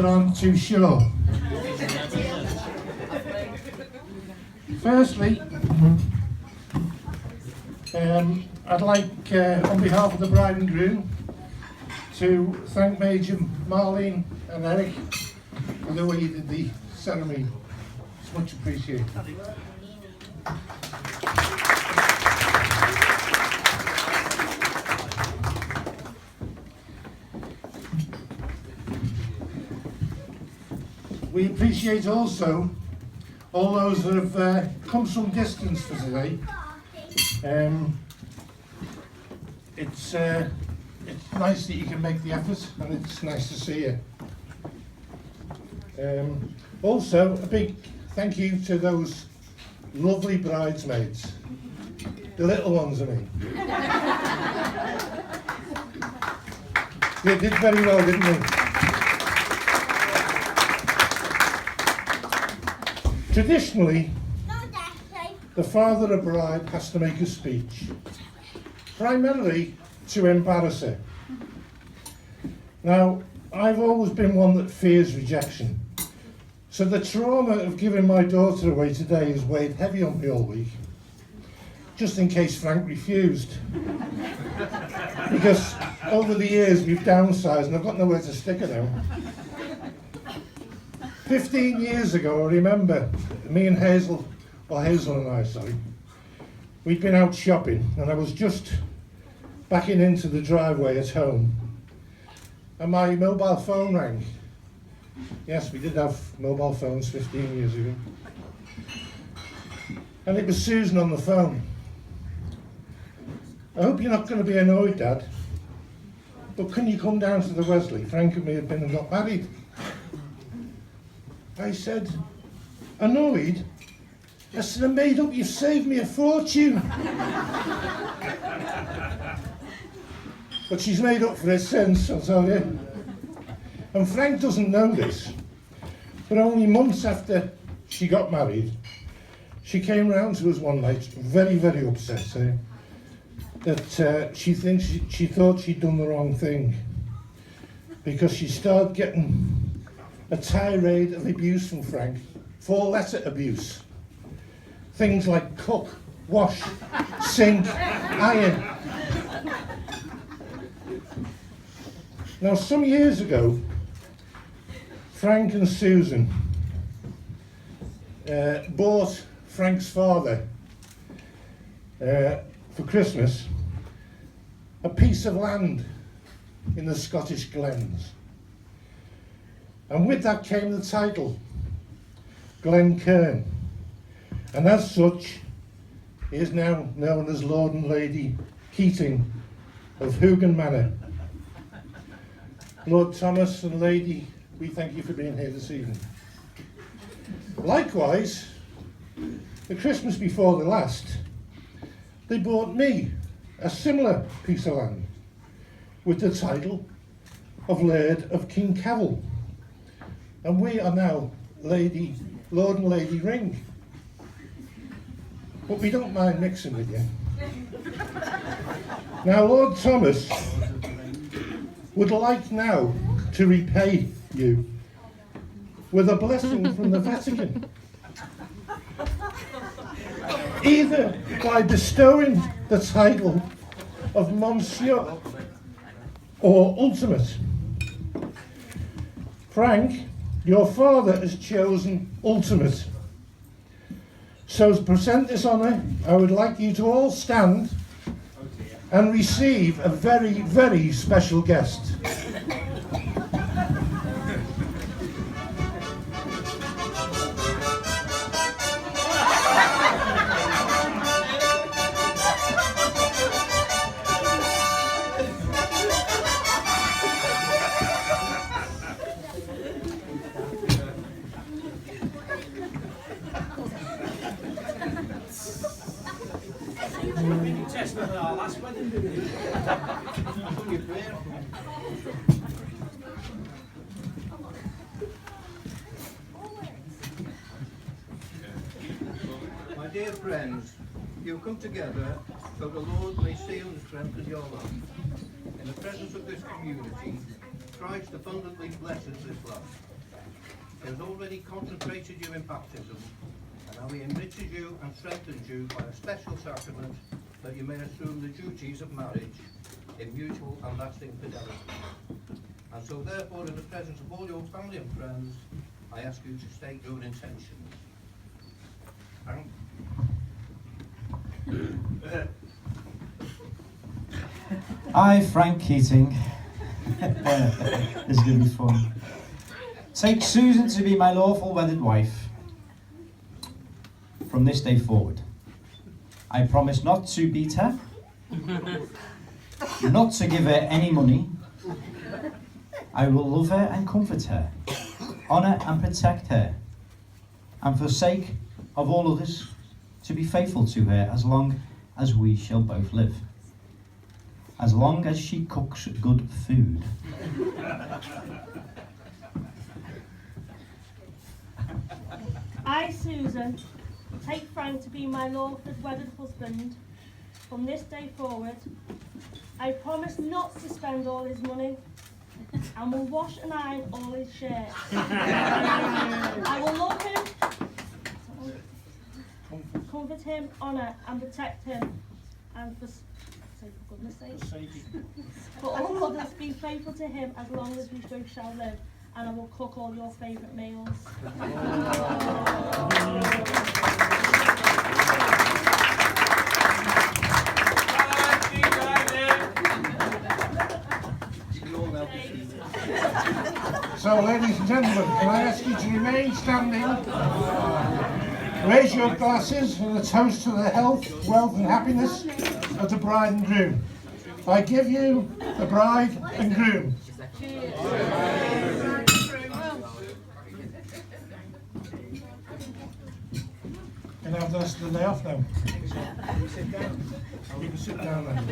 that aren't too sure. Firstly, I'd like, on behalf of the bride and groom, to thank Major Marlene and Eric for the way you did the ceremony. It's much appreciated. We appreciate also all those that have come some distance for today. It's nice that you can make the effort, and it's nice to see you. Also, a big thank you to those lovely bridesmaids, the little ones, I mean. They did very well, didn't they? Traditionally, the father of bride has to make a speech, primarily to embarrass her. Now, I've always been one that fears rejection, so the trauma of giving my daughter away today has weighed heavy on me all week, just in case Frank refused. Because over the years we've downsized and I've got nowhere to stick her now. 15 years ago, I remember, me and Hazel and I, we'd been out shopping and I was just backing into the driveway at home and my mobile phone rang. Yes, we did have mobile phones 15 years ago. And it was Susan on the phone. I hope you're not going to be annoyed, Dad, but can you come down to the Wesley? Frank and me have been and got married. I said, annoyed? I said, I made up, you've saved me a fortune. But she's made up for it since, I'll tell you. And Frank doesn't know this, but only months after she got married, she came round to us one night, very, very upset, saying that she thought she'd done the wrong thing because she started getting a tirade of abuse from Frank, 4-letter abuse. Things like cook, wash, sink, iron. Now, some years ago, Frank and Susan bought Frank's father for Christmas a piece of land in the Scottish Glens. And with that came the title, Glencairn. And as such, he is now known as Lord and Lady Keating of Hougan Manor. Lord Thomas and Lady, we thank you for being here this evening. Likewise, the Christmas before the last, they bought me a similar piece of land with the title of Laird of Kincavel. And we are now Lord and Lady Ring. But we don't mind mixing with you. Now, Lord Thomas would like now to repay you with a blessing from the Vatican, either by bestowing the title of Monsieur or Ultimate. Frank, your father has chosen Ultimate. So to present this honour, I would like you to all stand and receive a very, very special guest. My dear friends, you've come together so the Lord may seal and strengthen your life. In the presence of this community, Christ abundantly blesses this love. has already consecrated you in baptism, and how he enriches you and strengthens you by a special sacrament that you may assume the duties of marriage in mutual and lasting fidelity. And so therefore, in the presence of all your family and friends, I ask you to state your intentions. Frank? I, Frank Keating, this is going to be fun, take Susan to be my lawful wedded wife from this day forward. I promise not to beat her, not to give her any money. I will love her and comfort her, honour and protect her, and for the sake of all others, to be faithful to her as long as we shall both live. As long as she cooks good food. I, Susan, take Frank to be my lawful wedded husband from this day forward. I promise not to spend all his money and will wash and iron all his shirts. I will love him, comfort him, honour and protect him, and for goodness sake, for all others, be faithful to him as long as we both shall live, and I will cook all your favourite meals. So, ladies and gentlemen, can I ask you to remain standing? Raise your glasses and a toast to the health, wealth and happiness of the bride and groom. I give you the bride and groom. Can I have the rest of the day off now? You can sit down then.